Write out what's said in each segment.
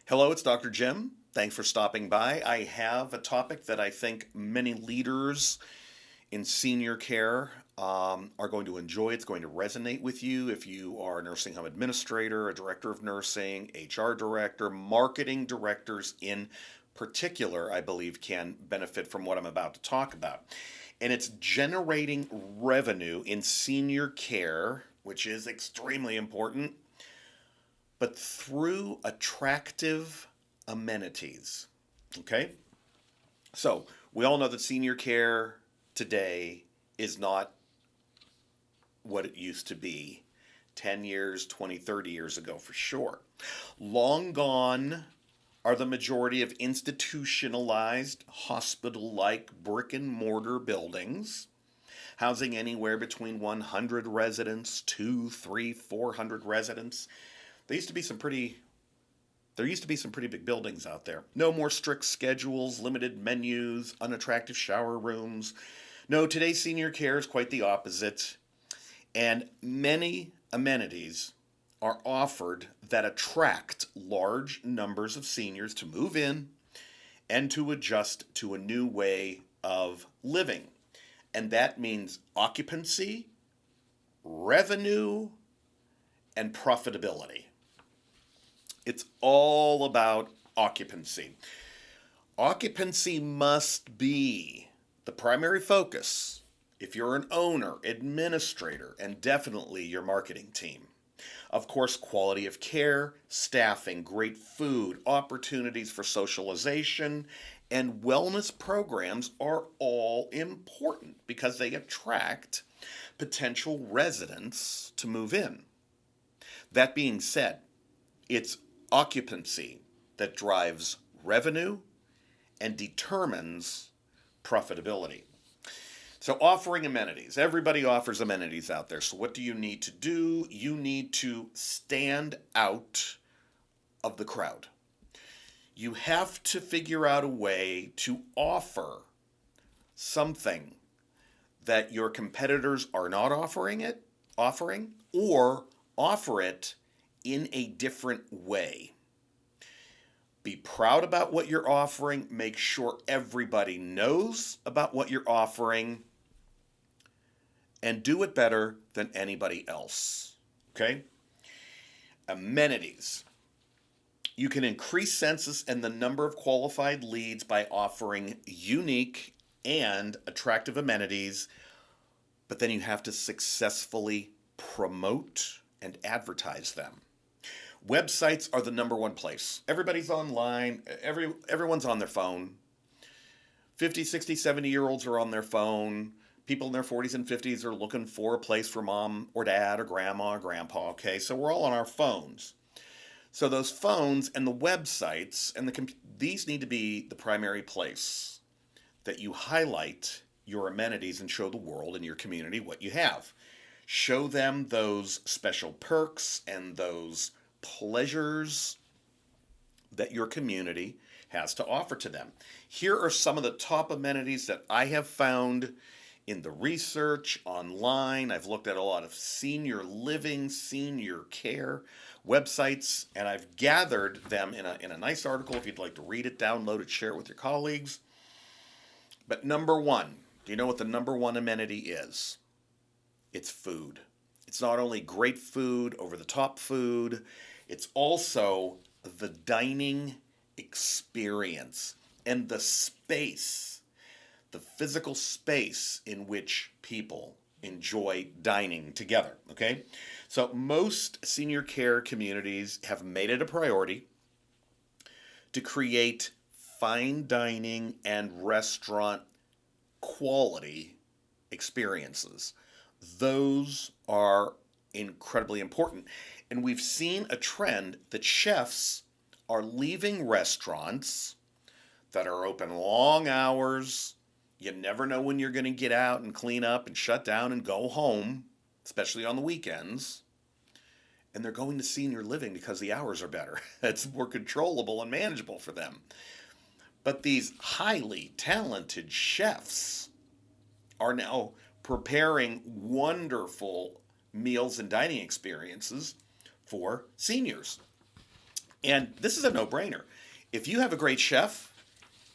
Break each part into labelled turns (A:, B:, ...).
A: Hello, it's Dr. Jim. Thanks for stopping by. I have a topic that I think many leaders in senior care are going to enjoy. It's going to resonate with you if you are a nursing home administrator, a director of nursing, HR director, marketing directors in particular, I believe, can benefit from what I'm about to talk about. And it's generating revenue in senior care, which is extremely important, but through attractive amenities. Okay? So, we all know that senior care today is not what it used to be 10 years, 20, 30 years ago for sure. Long gone are the majority of institutionalized, hospital like brick and mortar buildings, housing anywhere between 100 residents, 2, 3, 400 residents. There used to be some pretty big buildings out there. No more strict schedules, limited menus, unattractive shower rooms. No, today's senior care is quite the opposite. And many amenities are offered that attract large numbers of seniors to move in and to adjust to a new way of living. And that means occupancy, revenue, and profitability. It's all about occupancy. Occupancy must be the primary focus if you're an owner, administrator, and definitely your marketing team. Of course, quality of care, staffing, great food, opportunities for socialization, and wellness programs are all important because they attract potential residents to move in. That being said, it's occupancy that drives revenue and determines profitability. So, offering amenities. Everybody offers amenities out there. So, what do you need to do? You need to stand out of the crowd. You have to figure out a way to offer something that your competitors are not offering, or offer it in a different way. Be proud about what you're offering. Make sure everybody knows about what you're offering, and do it better than anybody else. Okay? Amenities. You can increase census and the number of qualified leads by offering unique and attractive amenities, but then you have to successfully promote and advertise them. Websites are the number one place. Everybody's online. Everyone's on their phone. 50, 60, 70-year-olds are on their phone. People in their 40s and 50s are looking for a place for mom or dad or grandma or grandpa. Okay, so we're all on our phones. So those phones and the websites and these need to be the primary place that you highlight your amenities and show the world and your community what you have. Show them those special perks and those pleasures that your community has to offer to them. Here are some of the top amenities that I have found in the research online. I've looked at a lot of senior living, senior care websites, and I've gathered them in a nice article. If you'd like to read it, download it, share it with your colleagues. But number one, do you know what the number one amenity is? It's food. It's not only great food, over the top food, it's also the dining experience and the space, the physical space in which people enjoy dining together. Okay? So most senior care communities have made it a priority to create fine dining and restaurant quality experiences. Those are incredibly important. And we've seen a trend that chefs are leaving restaurants that are open long hours. You never know when you're going to get out and clean up and shut down and go home, especially on the weekends. And they're going to senior living because the hours are better. It's more controllable and manageable for them. But these highly talented chefs are now preparing wonderful meals and dining experiences for seniors. And this is a no-brainer. If you have a great chef,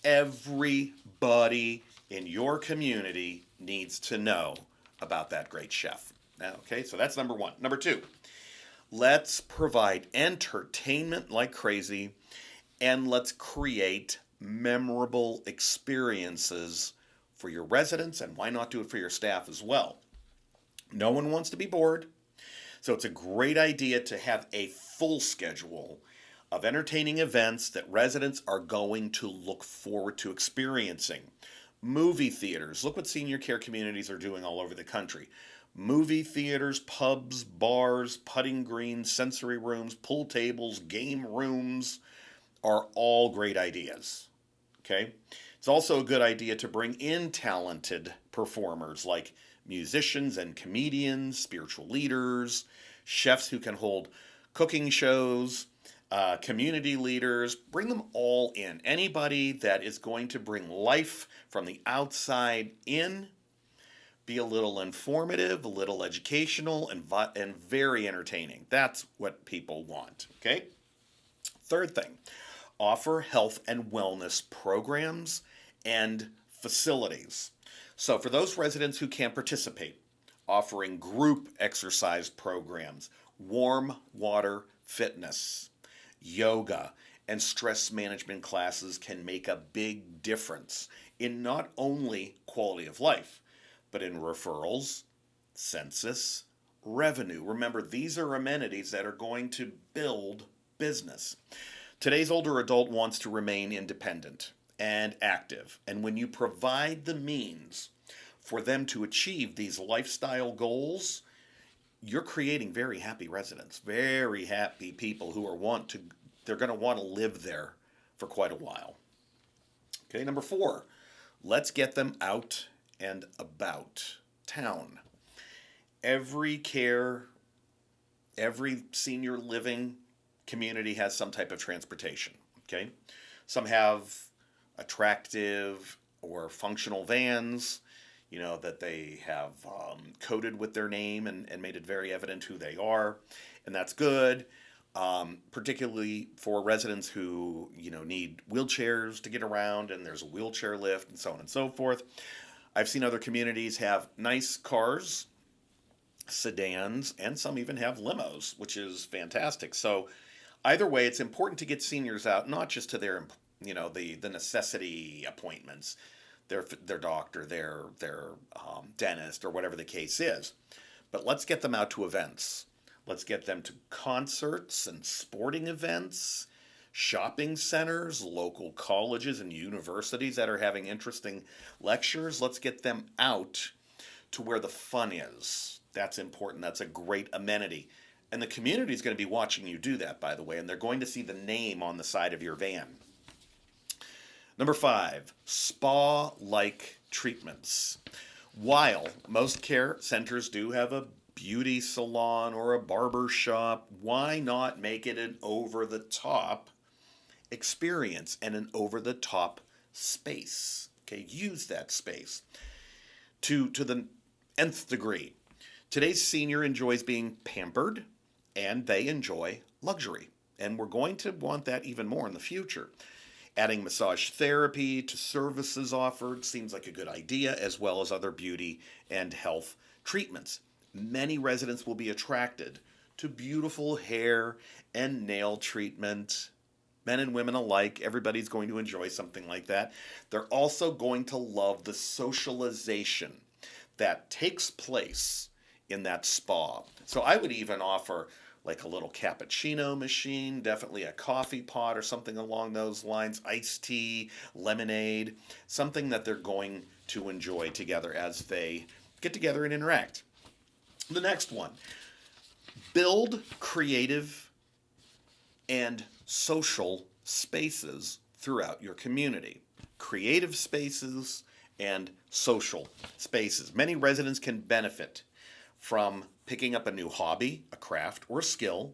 A: everybody in your community needs to know about that great chef. Okay, so that's number one. Number two, let's provide entertainment like crazy, and let's create memorable experiences for your residents, and why not do it for your staff as well? No one wants to be bored, so it's a great idea to have a full schedule of entertaining events that residents are going to look forward to experiencing. Movie theaters. Look what senior care communities are doing all over the country. Movie theaters, pubs, bars, putting greens, sensory rooms, pool tables, game rooms are all great ideas. Okay? It's also a good idea to bring in talented performers like musicians and comedians, spiritual leaders, chefs who can hold cooking shows, community leaders. Bring them all in. Anybody that is going to bring life from the outside in, be a little informative, a little educational, and very entertaining. That's what people want. Okay? Third thing, offer health and wellness programs and facilities. So, for those residents who can't participate, offering group exercise programs, warm water fitness, yoga, and stress management classes can make a big difference in not only quality of life, but in referrals, census, revenue. Remember, these are amenities that are going to build business. Today's older adult wants to remain independent and active, and when you provide the means for them to achieve these lifestyle goals, you're creating very happy residents, very happy people who they're going to want to live there for quite a while. Okay, number four, let's get them out and about town. Every care, every senior living community has some type of transportation. Okay, some have attractive or functional vans, that they have coded with their name and made it very evident who they are, and that's good. Particularly for residents who need wheelchairs to get around, and there's a wheelchair lift and so on and so forth. I've seen other communities have nice cars, sedans, and some even have limos, which is fantastic. So either way, it's important to get seniors out, not just to their the necessity appointments, their doctor, their dentist, or whatever the case is, but let's get them out to events. Let's get them to concerts and sporting events, shopping centers, local colleges and universities that are having interesting lectures. Let's get them out to where the fun is. That's important. That's a great amenity. And the community is going to be watching you do that, by the way, and they're going to see the name on the side of your van. Number five, spa-like treatments. While most care centers do have a beauty salon or a barber shop, why not make it an over-the-top experience and an over-the-top space? Okay, use that space to the nth degree. Today's senior enjoys being pampered, and they enjoy luxury. And we're going to want that even more in the future. Adding massage therapy to services offered seems like a good idea, as well as other beauty and health treatments. Many residents will be attracted to beautiful hair and nail treatment. Men and women alike, everybody's going to enjoy something like that. They're also going to love the socialization that takes place in that spa. So I would even offer like a little cappuccino machine, definitely a coffee pot or something along those lines, iced tea, lemonade, something that they're going to enjoy together as they get together and interact. The next one, build creative and social spaces throughout your community. Creative spaces and social spaces. Many residents can benefit from picking up a new hobby, a craft, or a skill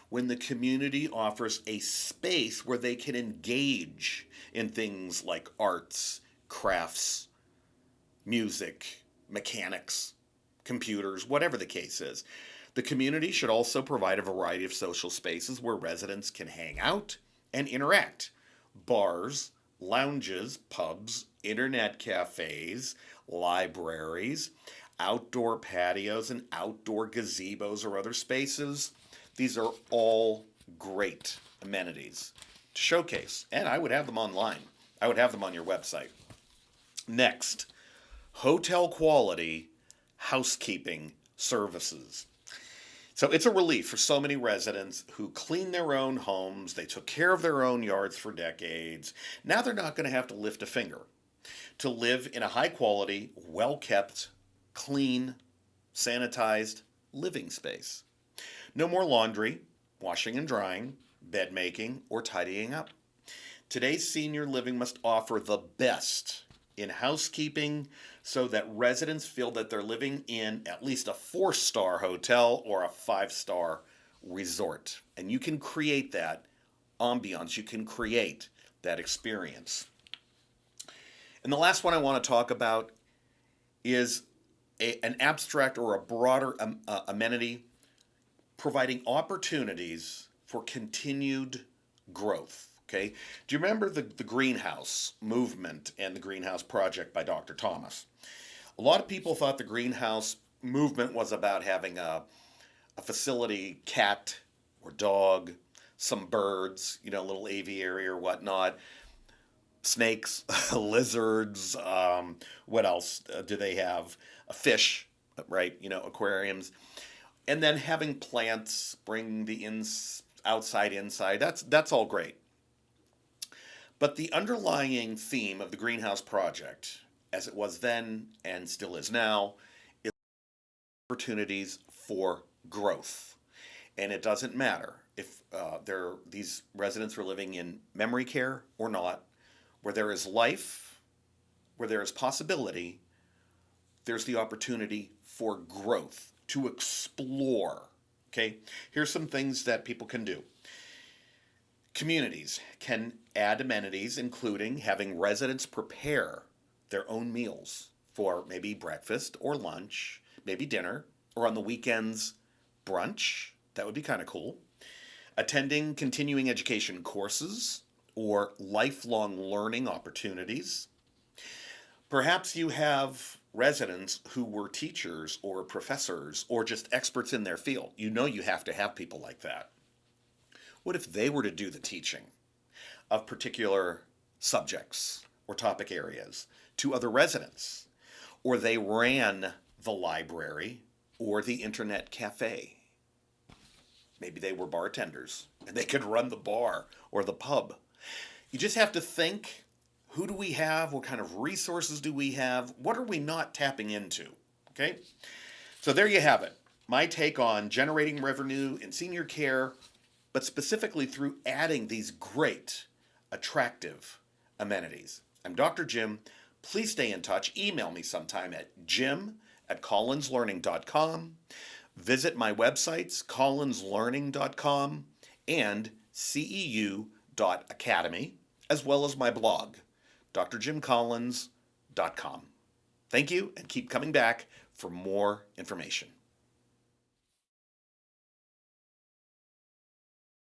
A: when the community offers a space where they can engage in things like arts, crafts, music, mechanics, computers, whatever the case is. The community should also provide a variety of social spaces where residents can hang out and interact. Bars, lounges, pubs, internet cafes, libraries, outdoor patios, and outdoor gazebos or other spaces. These are all great amenities to showcase, and I would have them online. I would have them on your website. Next, hotel quality housekeeping services. So it's a relief for so many residents who clean their own homes, they took care of their own yards for decades. Now they're not going to have to lift a finger to live in a high quality, well kept, clean, sanitized living space. No more laundry, washing and drying, bed making, or tidying up. Today's senior living must offer the best in housekeeping so that residents feel that they're living in at least a 4-star hotel or a 5-star resort. And you can create that ambiance, you can create that experience. And the last one I want to talk about is an abstract or a broader amenity providing opportunities for continued growth. Okay, do you remember the greenhouse movement and the greenhouse project by Dr. Thomas? A lot of people thought the greenhouse movement was about having a facility, cat or dog, some birds, a little aviary or whatnot, snakes, lizards, what else do they have? A fish, right? Aquariums. And then having plants, bring the outside inside. That's all great. But the underlying theme of the greenhouse project, as it was then and still is now, is opportunities for growth. And it doesn't matter if these residents are living in memory care or not. Where there is life, where there is possibility, there's the opportunity for growth, to explore. Okay, here's some things that people can do. Communities can add amenities, including having residents prepare their own meals for maybe breakfast or lunch, maybe dinner, or on the weekends, brunch. That would be kind of cool. Attending continuing education courses or lifelong learning opportunities. Perhaps you have residents who were teachers or professors or just experts in their field. You have to have people like that. What if they were to do the teaching of particular subjects or topic areas to other residents? Or they ran the library or the internet cafe. Maybe they were bartenders and they could run the bar or the pub. You just have to think, who do we have? What kind of resources do we have? What are we not tapping into? Okay? So there you have it. My take on generating revenue in senior care, but specifically through adding these great, attractive amenities. I'm Dr. Jim. Please stay in touch. Email me sometime at jim@collinslearning.com. Visit my websites, collinslearning.com and ceu.academy, as well as my blog, drjimcollins.com. Thank you, and keep coming back for more information.